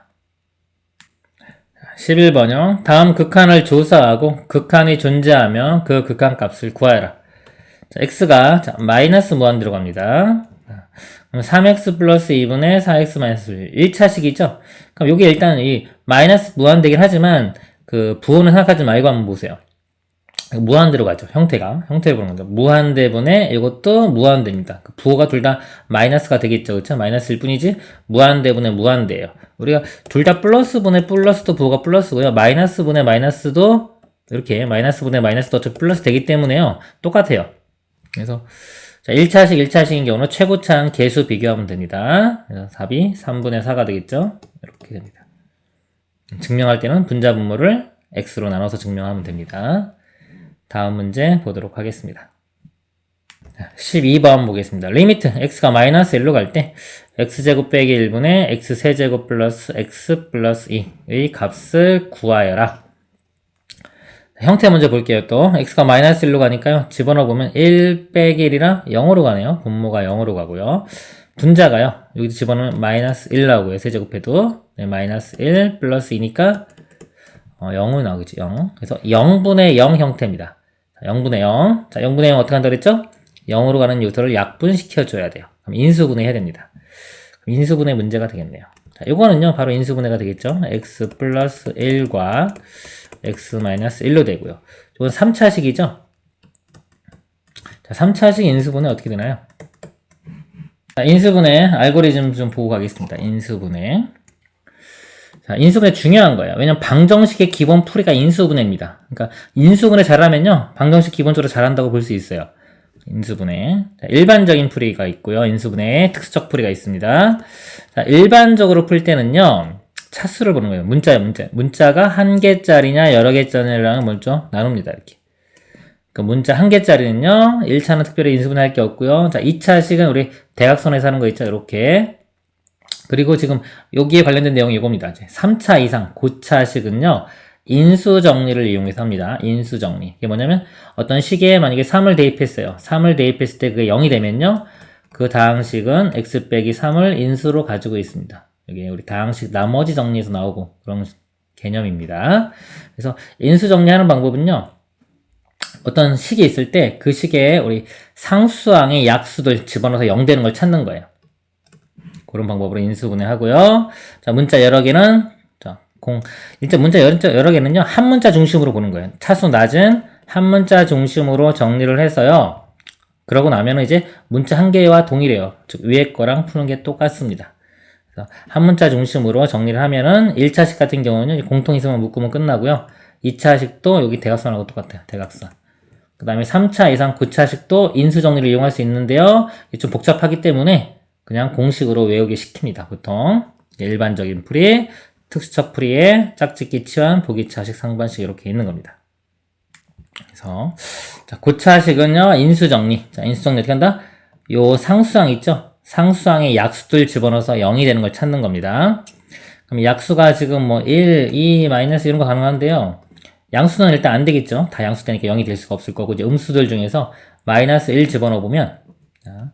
S1: 11번형 다음 극한을 조사하고 극한이 존재하면 그 극한값을 구하여라. 자, x가 마이너스 무한대로 갑니다. 그럼 3x 플러스 2분의 4x 마이너스 1. 1차식이죠? 그럼 여기 일단 이 마이너스 무한대긴 하지만 그 부호는 생각하지 말고 한번 보세요. 무한대로 가죠. 형태를 보는 거죠. 무한대분의 이것도 무한대입니다. 그 부호가 둘 다 마이너스가 되겠죠. 그렇죠? 마이너스일 뿐이지 무한대분의 무한대예요. 우리가 둘 다 플러스분의 플러스도 부호가 플러스고요. 마이너스분의 마이너스도 이렇게 마이너스분의 마이너스도 어차피 플러스 되기 때문에요. 똑같아요. 그래서 자, 1차식인 경우는 최고차항 개수 비교하면 됩니다. 그래서 답이 3분의 4가 되겠죠. 이렇게 됩니다. 증명할 때는 분자 분모를 x로 나눠서 증명하면 됩니다. 다음 문제 보도록 하겠습니다. 12번 보겠습니다. 리미트 x가 마이너스 1로 갈 때 x제곱 빼기 1분의 x세제곱 플러스 x 플러스 2의 값을 구하여라. 형태 먼저 볼게요. 또 x가 마이너스 1로 가니까요. 집어넣어보면 1 빼기 1이라 0으로 가네요. 분모가 0으로 가고요. 분자가요. 여기도 집어넣으면 마이너스 1 나오고요. 세제곱해도 네, 마이너스 1 플러스 2니까 0으로 나오겠죠. 0. 그래서 0분의 0 형태입니다. 0분의 0. 자, 0분의 0 어떻게 한다고 그랬죠? 0으로 가는 요소를 약분시켜줘야 돼요. 그럼 인수분해 해야 됩니다. 그럼 인수분해 문제가 되겠네요. 자, 요거는요, 바로 인수분해가 되겠죠? x 플러스 1과 x 마이너스 1로 되고요. 이건 3차식이죠? 자, 3차식 인수분해 어떻게 되나요? 자, 인수분해 알고리즘 좀 보고 가겠습니다. 인수분해. 자, 인수분해 중요한 거예요. 왜냐면 방정식의 기본 풀이가 인수분해입니다. 그러니까 인수분해 잘하면요, 방정식 기본적으로 잘한다고 볼 수 있어요. 인수분해. 자, 일반적인 풀이가 있고요. 인수분해 특수적 풀이가 있습니다. 자, 일반적으로 풀 때는요, 차수를 보는 거예요. 문자예요, 문자. 문자가 한 개짜리냐, 여러 개짜리냐를 먼저 나눕니다. 이렇게. 그 문자 한 개짜리는요, 1차는 특별히 인수분해 할 게 없고요. 자, 2차식은 우리 대각선에서 하는 거 있죠. 이렇게. 그리고 지금 여기에 관련된 내용이 이겁니다. 3차 이상 고차식은요, 인수 정리를 이용해서 합니다. 인수 정리. 이게 뭐냐면 어떤 식에 만약에 3을 대입했어요. 3을 대입했을 때 그게 0이 되면요, 그 다항식은 x 빼기 3을 인수로 가지고 있습니다. 여기 우리 다항식 나머지 정리에서 나오고 그런 개념입니다. 그래서 인수 정리하는 방법은요, 어떤 식이 있을 때 그 식에 우리 상수항의 약수들 집어넣어서 0 되는 걸 찾는 거예요. 그런 방법으로 인수분해하고요. 자, 문자 여러 개는, 자, 일단 문자 여러 개는요, 한 문자 중심으로 보는 거예요. 차수 낮은 한 문자 중심으로 정리를 해서요. 그러고 나면은 이제 문자 한 개와 동일해요. 즉, 위에 거랑 푸는 게 똑같습니다. 그래서 한 문자 중심으로 정리를 하면은 1차식 같은 경우는 공통이성만 묶으면 끝나고요. 2차식도 여기 대각선하고 똑같아요. 대각선. 그 다음에 3차 이상 9차식도 인수 정리를 이용할 수 있는데요. 이게 좀 복잡하기 때문에 그냥 공식으로 외우기 시킵니다. 보통 일반적인 풀이, 특수적 풀이에 짝짓기, 치환, 보기차식, 상반식 이렇게 있는 겁니다. 그래서 자, 고차식은요, 인수정리. 자, 인수정리 어떻게 한다? 요 상수항 있죠? 상수항에 약수들 집어넣어서 0이 되는 걸 찾는 겁니다. 그럼 약수가 지금 뭐 1, 2, 마이너스 이런 거 가능한데요. 양수는 일단 안 되겠죠? 다 양수 되니까 0이 될 수가 없을 거고, 이제 음수들 중에서 마이너스 1 집어넣어 보면, 자,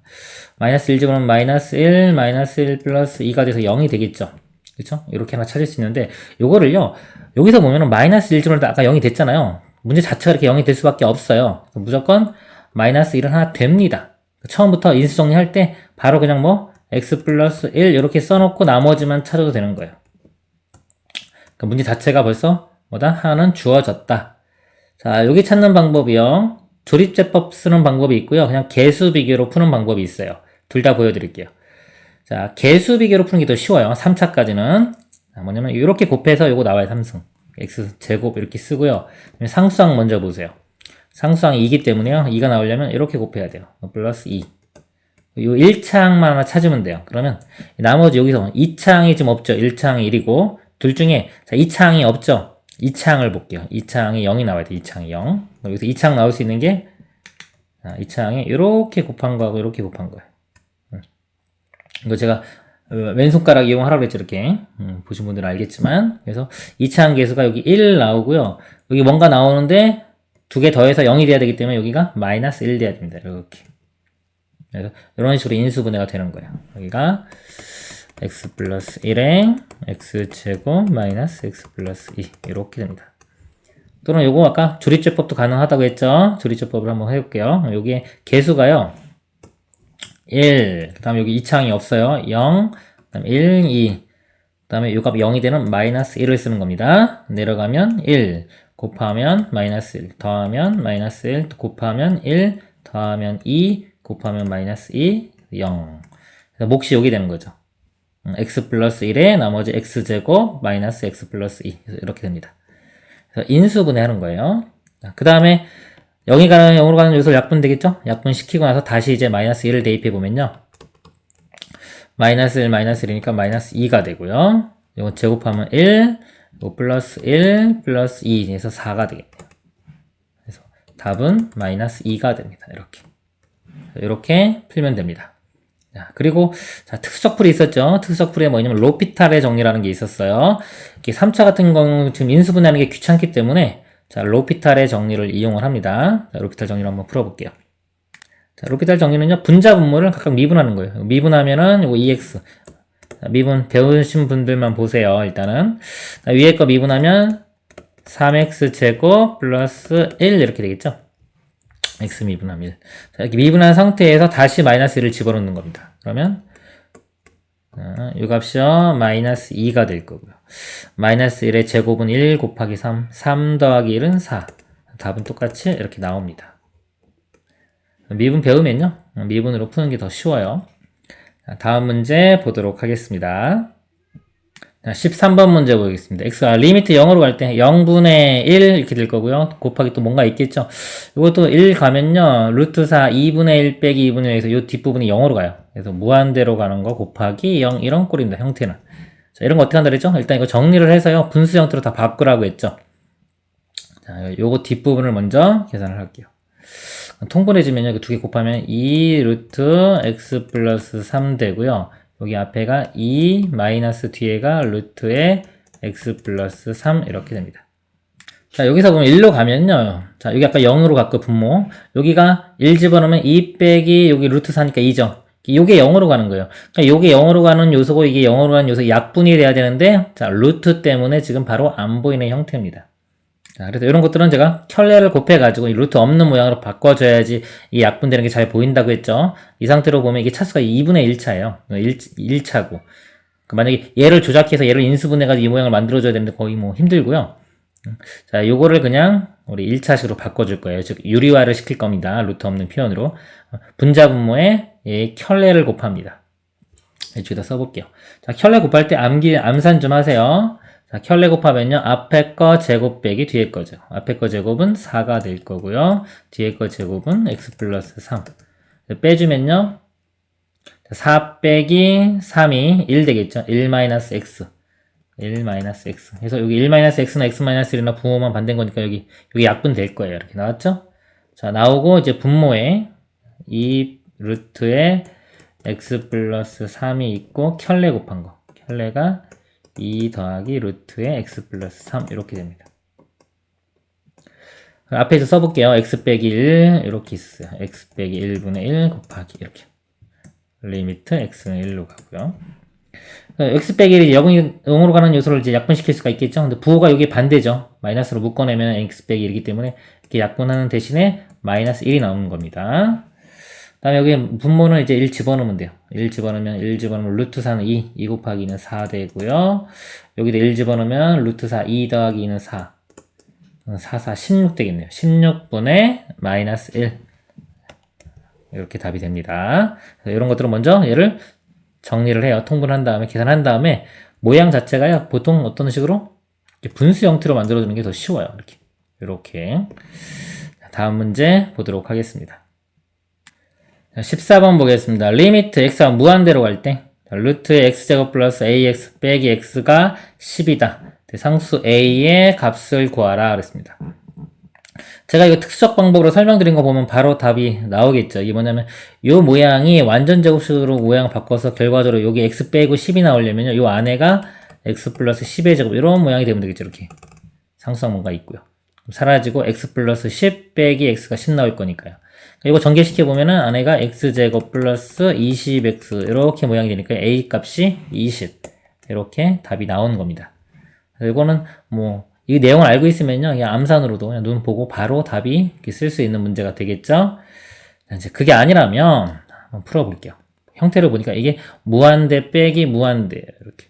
S1: 마이너스 1 집어넣으면 마이너스 1 플러스 2가 돼서 0이 되겠죠? 그쵸? 이렇게 하나 찾을 수 있는데, 요거를요, 여기서 보면은 마이너스 1 집어넣을 때 아까 0이 됐잖아요. 문제 자체가 이렇게 0이 될 수밖에 없어요. 무조건 마이너스 1은 하나 됩니다. 처음부터 인수 정리할 때 바로 그냥 뭐 x 플러스 1 이렇게 써놓고 나머지만 찾아도 되는 거예요. 그러니까 문제 자체가 벌써 뭐다? 하나는 주어졌다. 자, 여기 찾는 방법이요. 조립제법 쓰는 방법이 있고요. 그냥 개수 비교로 푸는 방법이 있어요. 둘 다 보여드릴게요. 자, 개수 비교로 푸는 게 더 쉬워요. 3차까지는. 뭐냐면 이렇게 곱해서 요거 나와요. 3승. x 제곱 이렇게 쓰고요. 상수항 먼저 보세요. 상수항이 2기 때문에요. 2가 나오려면 이렇게 곱해야 돼요. 플러스 2. 요 1차항만 하나 찾으면 돼요. 그러면 나머지 여기서 2차항이 지금 없죠. 1차항이 1이고 둘 중에 자, 2차항이 없죠. 2차항을 볼게요. 2차항이 0이 나와야 돼. 2차항이 0. 여기서 2차항 나올 수 있는 게 2차항에 이렇게 곱한 거하고 이렇게 곱한 거예요. 이거 제가 왼손가락 이용하라고 그랬죠. 이렇게 보신 분들은 알겠지만, 그래서 2차항 계수가 여기 1 나오고요. 여기 뭔가 나오는데 두 개 더해서 0이 돼야 되기 때문에 여기가 마이너스 1 돼야 됩니다. 이렇게. 그래서 이런 식으로 인수분해가 되는 거예요. 여기가 x 플러스 1에 x제곱 마이너스 x 플러스 2 이렇게 됩니다. 또는 요거 아까 조립제법도 가능하다고 했죠. 조립제법을 한번 해볼게요. 여기에 개수가요 1, 그 다음에 여기 2차항이 없어요. 0, 그 다음에 1, 2, 그 다음에 요 값 0이 되는 마이너스 1을 쓰는 겁니다. 내려가면 1, 곱하면 마이너스 1, 더하면 마이너스 1, 곱하면 1, 더하면 2, 곱하면 마이너스 2, 0. 그래서 몫이 여기 되는 거죠. x 플러스 1에 나머지 x제곱 마이너스 x 플러스 2 이렇게 됩니다. 그래서 인수분해 하는 거예요. 그 다음에 0이 가는 0으로 가는 요소를 약분 되겠죠? 약분 시키고 나서 다시 이제 마이너스 1을 대입해 보면요. 마이너스 1 마이너스 1이니까 마이너스 2가 되고요. 이거 제곱하면 1, 이거 플러스 1 플러스 2 해서 4가 되겠네요. 그래서 답은 마이너스 2가 됩니다. 이렇게 풀면 됩니다. 자, 그리고 자, 특수적 풀이 있었죠. 특수적 풀이에 뭐냐면 로피탈의 정리라는 게 있었어요. 이게 3차 같은 경우는 지금 인수분해하는 게 귀찮기 때문에 자, 로피탈의 정리를 이용을 합니다. 자, 로피탈 정리를 한번 풀어볼게요. 자, 로피탈 정리는요, 분자 분모를 각각 미분하는 거예요. 미분하면은 이거 2x. 자, 미분 배우신 분들만 보세요. 일단은 자, 위에 거 미분하면 3x 제곱 플러스 1 이렇게 되겠죠. x 미분하면 1. 자, 이렇게 미분한 상태에서 다시 마이너스 1을 집어넣는 겁니다. 그러면 이 값이요 마이너스 2가 될 거고요. 마이너스 1의 제곱은 1 곱하기 3, 3 더하기 1은 4. 답은 똑같이 이렇게 나옵니다. 미분 배우면요, 미분으로 푸는 게 더 쉬워요. 자, 다음 문제 보도록 하겠습니다. 자, 13번 문제 보겠습니다. x가 리미트 0으로 갈 때 0분의 1 이렇게 될 거고요. 곱하기 또 뭔가 있겠죠. 이것도 1 가면요. 루트 4 2분의 1 빼기 2분의 1에서 이 뒷부분이 0으로 가요. 그래서 무한대로 가는 거 곱하기 0 이런 꼴입니다. 형태는. 자, 이런 거 어떻게 한다 그랬죠? 일단 이거 정리를 해서요. 분수 형태로 다 바꾸라고 했죠. 자, 요거 뒷부분을 먼저 계산을 할게요. 통분해지면요. 두 개 곱하면 2 루트 x 플러스 3 되고요. 여기 앞에가 2 마이너스 뒤에가 루트의 x 플러스 3 이렇게 됩니다. 자, 여기서 보면 1로 가면요. 자, 여기 아까 0으로 갔고 분모. 여기가 1 집어넣으면 2 빼기 여기 루트 4니까 2죠. 요게 0으로 가는 거예요. 그러니까 요게 0으로 가는 요소고 이게 0으로 가는 요소 약분이 돼야 되는데 자, 루트 때문에 지금 바로 안 보이는 형태입니다. 자, 그래서 이런 것들은 제가 켤레를 곱해가지고 이 루트 없는 모양으로 바꿔줘야지 이 약분되는 게 잘 보인다고 했죠. 이 상태로 보면 이게 차수가 2분의 1차예요. 1차고. 만약에 얘를 조작해서 얘를 인수분해가지고 이 모양을 만들어줘야 되는데 거의 뭐 힘들고요. 자, 요거를 그냥 우리 1차식으로 바꿔줄 거예요. 즉, 유리화를 시킬 겁니다. 루트 없는 표현으로. 분자 분모에 이 켤레를 곱합니다. 이쪽에다 써볼게요. 자, 켤레 곱할 때 암산 좀 하세요. 자, 켤레 곱하면요. 앞에 거 제곱 빼기 뒤에 거죠. 앞에 거 제곱은 4가 될 거고요. 뒤에 거 제곱은 x 플러스 3. 빼주면요. 4 빼기 3이 1 되겠죠. 1 마이너스 x. 1 마이너스 x. 그래서 여기 1 마이너스 x나 x 마이너스 1이나 부호만 반대인 거니까 여기 약분 될 거예요. 이렇게 나왔죠? 자, 나오고 이제 분모에 이 루트에 x 플러스 3이 있고 켤레 곱한 거. 켤레가 2 더하기 루트의 x 플러스 3 이렇게 됩니다. 앞에서 써볼게요. x 빼기 1 이렇게 있어요. x 빼기 1분의 1 곱하기 이렇게 리미트 x는 1로 가고요. x 빼기 1이 0으로 가는 요소를 이제 약분시킬 수가 있겠죠. 근데 부호가 여기 반대죠. 마이너스로 묶어내면 x 빼기 1이기 때문에 이렇게 약분하는 대신에 마이너스 1이 나오는 겁니다. 다음에 여기 분모는 이제 1 집어넣으면 돼요. 1 집어넣으면 루트 4는 2 곱하기 2는 4 되고요. 여기다 1 집어넣으면 루트 4, 2 더하기 2는 4. 4 16 되겠네요. 16분의 마이너스 1. 이렇게 답이 됩니다. 이런 것들은 먼저 얘를 정리를 해요. 통분한 다음에, 계산한 다음에, 모양 자체가요, 보통 어떤 식으로? 분수 형태로 만들어주는 게 더 쉬워요. 이렇게. 다음 문제 보도록 하겠습니다. 14번 보겠습니다. 리미트 x가 무한대로 갈 때 루트 x제곱 플러스 ax 빼기 x가 10이다. 상수 a의 값을 구하라 그랬습니다. 제가 이거 특수적 방법으로 설명드린 거 보면 바로 답이 나오겠죠. 이게 뭐냐면 이 모양이 완전 제곱식으로 모양을 바꿔서 결과적으로 여기 x 빼고 10이 나오려면요. 이 안에가 x 플러스 10의 제곱 이런 모양이 되면 되겠죠. 이렇게 상수항문가 있고요. 사라지고 x 플러스 10 빼기 x가 10 나올 거니까요. 이거 전개시켜 보면은 안에가 x제곱 플러스 20x 이렇게 모양이 되니까 a 값이 20 이렇게 답이 나오는 겁니다. 이거는 뭐 이 내용을 알고 있으면요 그냥 암산으로도 그냥 눈 보고 바로 답이 쓸 수 있는 문제가 되겠죠. 이제 그게 아니라면 한번 풀어볼게요. 형태를 보니까 이게 무한대 빼기 무한대 이렇게.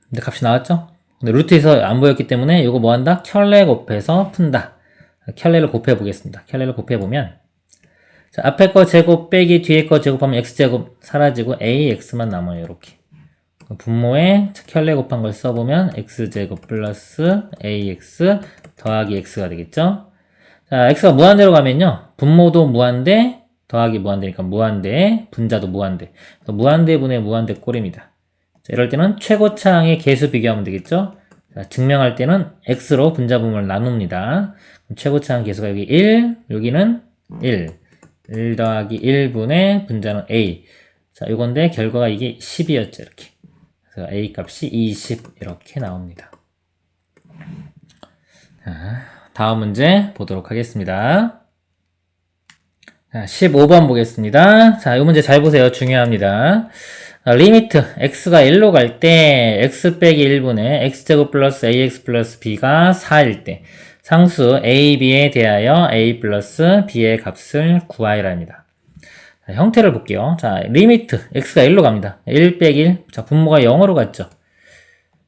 S1: 근데 값이 나왔죠? 근데 루트에서 안 보였기 때문에 이거 뭐 한다? 켤레 곱해서 푼다. 켤레를 곱해 보겠습니다. 켤레를 곱해 보면 자, 앞에 거 제곱 빼기 뒤에 거 제곱하면 x제곱 사라지고 ax만 남아요. 이렇게 분모에 켤레 곱한 걸 써보면 x제곱 플러스 ax 더하기 x가 되겠죠. 자, x가 무한대로 가면요 분모도 무한대 더하기 무한대니까 무한대 분자도 무한대 무한대분의 무한대 꼴입니다. 자, 이럴 때는 최고차항의 개수 비교하면 되겠죠. 자, 증명할 때는 x로 분자 분모를 나눕니다. 최고차항 개수가 여기 1, 여기는 1. 1 더하기 1분의 분자는 a. 자, 이건데 결과가 이게 10이었죠. 이렇게. 그래서 a 값이 20 이렇게 나옵니다. 자, 다음 문제 보도록 하겠습니다. 자, 15번 보겠습니다. 자, 이 문제 잘 보세요. 중요합니다. 리미트 x가 1로 갈 때 x 빼기 1분의 x제곱 플러스 ax 플러스 b가 4일 때 상수 a, b에 대하여 a 플러스 b의 값을 구하여라 합니다. 자, 형태를 볼게요. 자, 리미트 x가 1로 갑니다. 1 빼기 1. 자, 분모가 0으로 갔죠.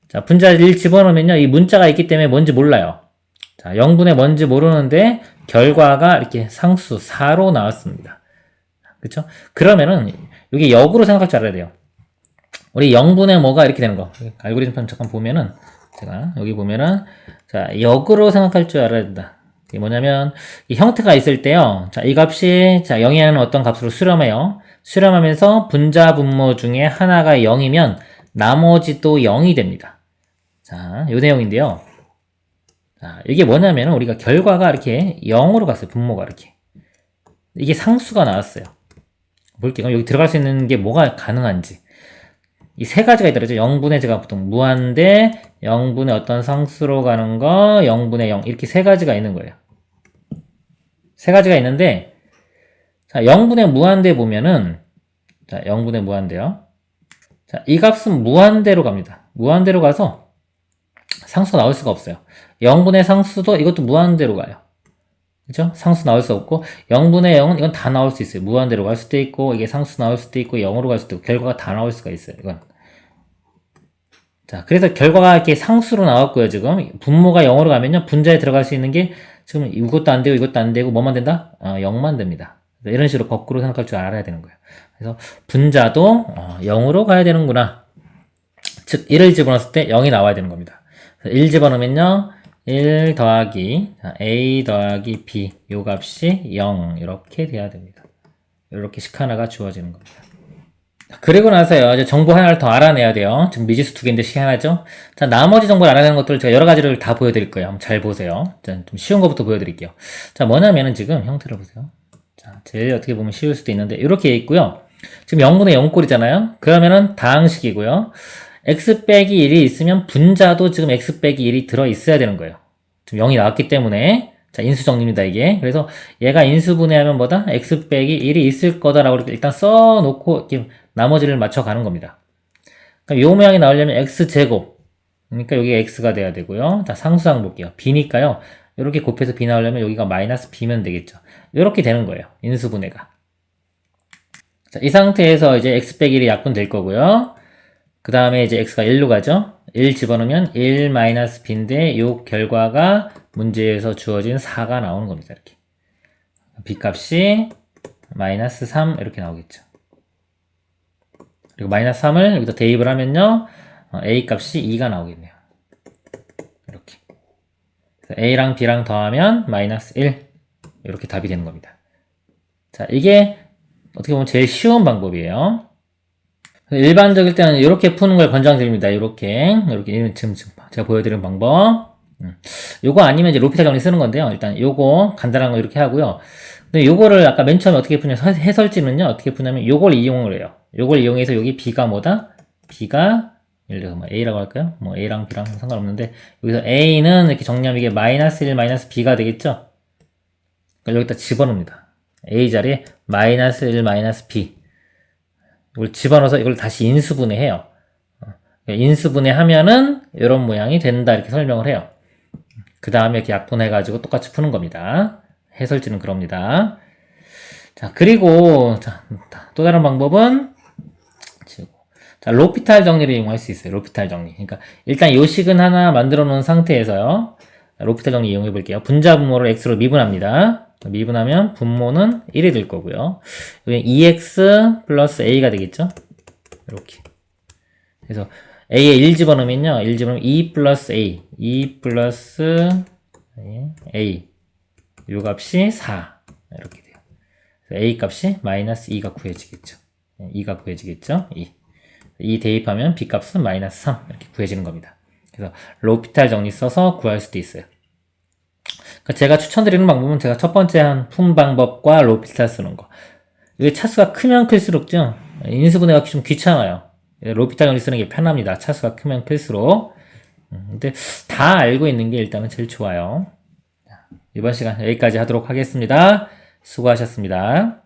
S1: 자, 분자 1 집어넣으면요. 이 문자가 있기 때문에 뭔지 몰라요. 자, 0분의 뭔지 모르는데 결과가 이렇게 상수 4로 나왔습니다. 그쵸? 그러면은 이게 역으로 생각할 줄 알아야 돼요. 우리 0분의 뭐가 이렇게 되는 거. 알고리즘판 잠깐 보면은 제가 여기 보면은 자 역으로 생각할 줄 알아야 된다. 이게 뭐냐면 이 형태가 있을 때요. 자 이 값이 자 0이 하는 어떤 값으로 수렴해요. 수렴하면서 분자 분모 중에 하나가 0이면 나머지도 0이 됩니다. 자, 요 내용인데요. 자, 이게 뭐냐면 우리가 결과가 이렇게 0으로 갔어요. 분모가 이렇게. 이게 상수가 나왔어요. 볼게요. 여기 들어갈 수 있는 게 뭐가 가능한지. 이 세 가지가 있더라죠. 0분의 제가 보통 무한대, 0분의 어떤 상수로 가는 거, 0분의 0 이렇게 세 가지가 있는 거예요. 세 가지가 있는데 자, 0분의 무한대 보면은 자, 0분의 무한대요. 자, 이 값은 무한대로 갑니다. 무한대로 가서 상수가 나올 수가 없어요. 0분의 상수도 이것도 무한대로 가요. 그죠? 상수 나올 수 없고 0분의 0은 이건 다 나올 수 있어요. 무한대로 갈 수도 있고 이게 상수 나올 수도 있고 0으로 갈 수도 있고 결과가 다 나올 수가 있어요. 이건. 자, 그래서 결과가 이렇게 상수로 나왔고요. 지금 분모가 0으로 가면요. 분자에 들어갈 수 있는 게 지금 이것도 안 되고 이것도 안 되고 뭐만 된다? 0만 됩니다. 이런 식으로 거꾸로 생각할 줄 알아야 되는 거예요. 그래서 분자도 0으로 가야 되는구나. 즉 1을 집어넣었을 때 0이 나와야 되는 겁니다. 1 집어넣으면요. 1 더하기 a 더하기 b 요 값이 0 이렇게 돼야 됩니다. 이렇게 식 하나가 주어지는 겁니다. 그리고 나서요, 이제 정보 하나를 더 알아내야 돼요. 지금 미지수 두 개인데 식 하나죠? 자, 나머지 정보를 알아내는 것들을 제가 여러 가지를 다 보여드릴 거예요. 한번 잘 보세요. 자, 좀 쉬운 것부터 보여드릴게요. 자, 뭐냐면은 지금 형태를 보세요. 자, 제일 어떻게 보면 쉬울 수도 있는데, 이렇게 있고요. 지금 0분의 0꼴이잖아요? 그러면은 다항식이고요. x 빼기 1이 있으면 분자도 지금 x 빼기 1이 들어있어야 되는 거예요. 지금 0이 나왔기 때문에. 자, 인수정리입니다, 이게. 그래서 얘가 인수분해하면 뭐다? x 빼기 1이 있을 거다라고 이렇게 일단 써놓고 이렇게 나머지를 맞춰가는 겁니다. 그럼 요 모양이 나오려면 x제곱. 그러니까 여기 x가 돼야 되고요. 자, 상수항 볼게요. b니까요. 이렇게 곱해서 b 나오려면 여기가 마이너스 b면 되겠죠. 이렇게 되는 거예요. 인수분해가. 자, 이 상태에서 이제 x 빼기 1이 약분될 거고요. 그 다음에 이제 x가 1로 가죠. 1 집어넣으면 1 마이너스 b인데 요 결과가 문제에서 주어진 4가 나오는 겁니다. 이렇게. b 값이 마이너스 3 이렇게 나오겠죠. 그리고 마이너스 3을 여기다 대입을 하면요. a 값이 2가 나오겠네요. 이렇게. a랑 b랑 더하면 마이너스 1 이렇게 답이 되는 겁니다. 자, 이게 어떻게 보면 제일 쉬운 방법이에요. 일반적일 때는 이렇게 푸는 걸 권장드립니다. 이렇게 지금 제가 보여드린 방법. 요거 아니면 이제 로피탈 정리 쓰는 건데요. 일단 요거 간단한 거 이렇게 하고요. 근데 요거를 아까 맨 처음에 어떻게 푸냐 해설지는요. 어떻게 푸냐면 요걸 이용을 해요. 요걸 이용해서 여기 b가 뭐다? b가 예를 들어서 뭐 a라고 할까요? 뭐 a랑 b랑 상관없는데 여기서 a는 이렇게 정리하면 이게 마이너스 1 마이너스 b가 되겠죠? 그러니까 여기다 집어넣습니다. a 자리에 마이너스 1 마이너스 b 이걸 집어넣어서 이걸 다시 인수분해해요. 인수분해하면은 이런 모양이 된다 이렇게 설명을 해요. 그 다음에 이렇게 약분해가지고 똑같이 푸는 겁니다. 해설지는 그럽니다. 자, 그리고 자, 또 다른 방법은 자, 로피탈 정리를 이용할 수 있어요. 로피탈 정리. 그러니까 일단 요식은 하나 만들어 놓은 상태에서요. 로피탈 정리 이용해 볼게요. 분자 분모를 x로 미분합니다. 미분하면 분모는 1이 될 거고요. 여기 2x 플러스 a가 되겠죠? 이렇게. 그래서 a에 1 집어넣으면요. 1 집어넣으면 2 플러스 a. 2 플러스 a. 요 값이 4. 이렇게 돼요. 그래서 a 값이 마이너스 2가 구해지겠죠. 2가 구해지겠죠? 2 대입하면 b 값은 마이너스 3. 이렇게 구해지는 겁니다. 그래서 로피탈 정리 써서 구할 수도 있어요. 제가 추천드리는 방법은 제가 첫 번째 한 푼 방법과 로피탈 쓰는 거. 이게 차수가 크면 클수록죠. 인수분해가 좀 귀찮아요. 로피탈 정리 쓰는 게 편합니다. 차수가 크면 클수록. 근데 다 알고 있는 게 일단은 제일 좋아요. 이번 시간 여기까지 하도록 하겠습니다. 수고하셨습니다.